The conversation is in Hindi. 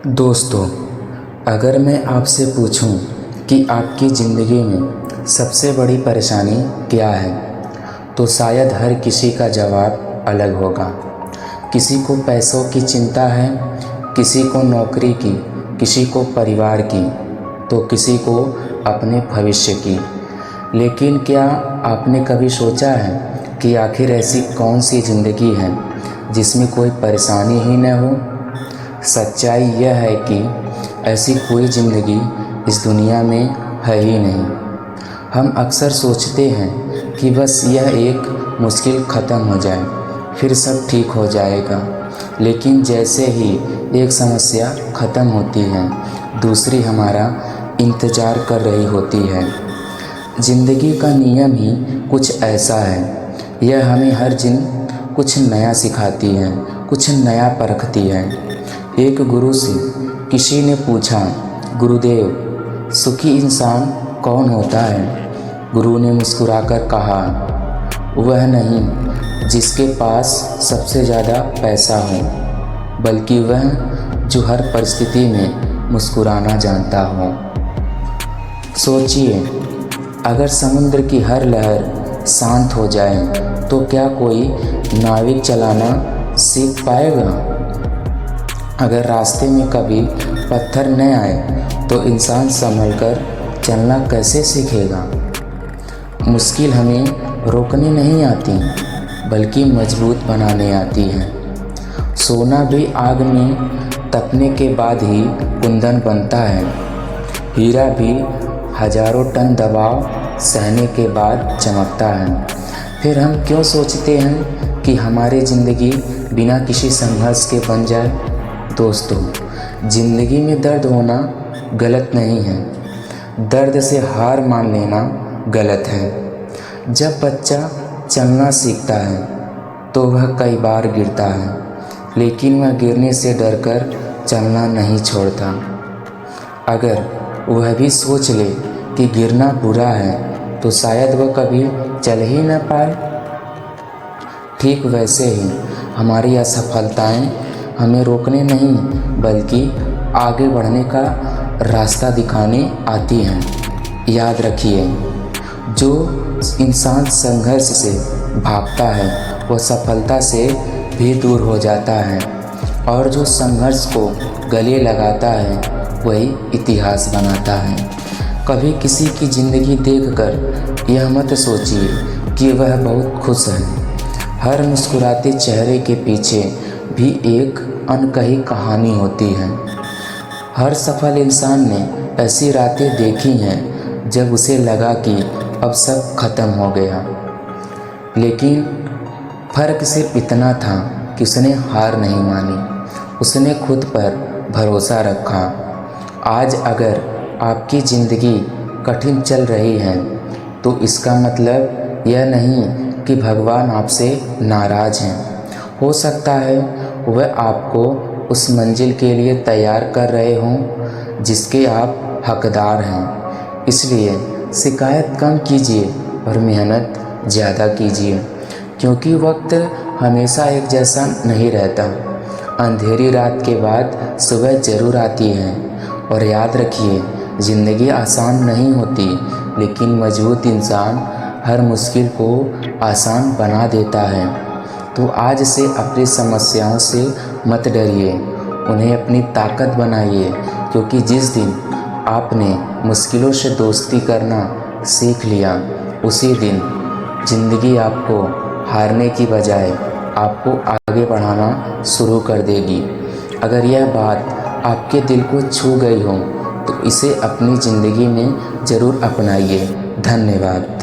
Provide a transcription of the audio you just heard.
दोस्तों, अगर मैं आपसे पूछूं कि आपकी ज़िंदगी में सबसे बड़ी परेशानी क्या है, तो शायद हर किसी का जवाब अलग होगा। किसी को पैसों की चिंता है, किसी को नौकरी की, किसी को परिवार की, तो किसी को अपने भविष्य की। लेकिन क्या आपने कभी सोचा है कि आखिर ऐसी कौन सी ज़िंदगी है जिसमें कोई परेशानी ही न हो? सच्चाई यह है कि ऐसी कोई ज़िंदगी इस दुनिया में है ही नहीं। हम अक्सर सोचते हैं कि बस यह एक मुश्किल ख़त्म हो जाए, फिर सब ठीक हो जाएगा। लेकिन जैसे ही एक समस्या ख़त्म होती है, दूसरी हमारा इंतज़ार कर रही होती है। ज़िंदगी का नियम ही कुछ ऐसा है। यह हमें हर दिन कुछ नया सिखाती है, कुछ नया परखती है। एक गुरु से किसी ने पूछा, गुरुदेव, सुखी इंसान कौन होता है? गुरु ने मुस्कुराकर कहा, वह नहीं जिसके पास सबसे ज़्यादा पैसा हो, बल्कि वह जो हर परिस्थिति में मुस्कुराना जानता हो। सोचिए, अगर समुद्र की हर लहर शांत हो जाए तो क्या कोई नाविक चलाना सीख पाएगा? अगर रास्ते में कभी पत्थर न आए तो इंसान संभलकर चलना कैसे सीखेगा? मुश्किल हमें रोकने नहीं आती, बल्कि मजबूत बनाने आती है। सोना भी आग में तपने के बाद ही कुंदन बनता है। हीरा भी हजारों टन दबाव सहने के बाद चमकता है। फिर हम क्यों सोचते हैं कि हमारी ज़िंदगी बिना किसी संघर्ष के बन जाए? दोस्तों, ज़िंदगी में दर्द होना गलत नहीं है, दर्द से हार मान लेना गलत है। जब बच्चा चलना सीखता है तो वह कई बार गिरता है, लेकिन वह गिरने से डरकर चलना नहीं छोड़ता। अगर वह भी सोच ले कि गिरना बुरा है तो शायद वह कभी चल ही न पाए। ठीक वैसे ही हमारी असफलताएं हमें रोकने नहीं, बल्कि आगे बढ़ने का रास्ता दिखाने आती हैं। याद रखिए, जो इंसान संघर्ष से भागता है वह सफलता से भी दूर हो जाता है, और जो संघर्ष को गले लगाता है वही इतिहास बनाता है। कभी किसी की ज़िंदगी देखकर यह मत सोचिए कि वह बहुत खुश है। हर मुस्कुराते चेहरे के पीछे भी एक अनकही कहानी होती है। हर सफल इंसान ने ऐसी रातें देखी हैं जब उसे लगा कि अब सब खत्म हो गया, लेकिन फ़र्क सिर्फ इतना था कि उसने हार नहीं मानी, उसने खुद पर भरोसा रखा। आज अगर आपकी ज़िंदगी कठिन चल रही है तो इसका मतलब यह नहीं कि भगवान आपसे नाराज़ हैं। हो सकता है वह आपको उस मंजिल के लिए तैयार कर रहे हों जिसके आप हकदार हैं। इसलिए शिकायत कम कीजिए और मेहनत ज़्यादा कीजिए, क्योंकि वक्त हमेशा एक जैसा नहीं रहता। अंधेरी रात के बाद सुबह ज़रूर आती है। और याद रखिए, ज़िंदगी आसान नहीं होती, लेकिन मजबूत इंसान हर मुश्किल को आसान बना देता है। तो आज से अपनी समस्याओं से मत डरिए, उन्हें अपनी ताकत बनाइए, क्योंकि जिस दिन आपने मुश्किलों से दोस्ती करना सीख लिया, उसी दिन ज़िंदगी आपको हारने की बजाय आपको आगे बढ़ाना शुरू कर देगी। अगर यह बात आपके दिल को छू गई हो तो इसे अपनी ज़िंदगी में ज़रूर अपनाइए। धन्यवाद।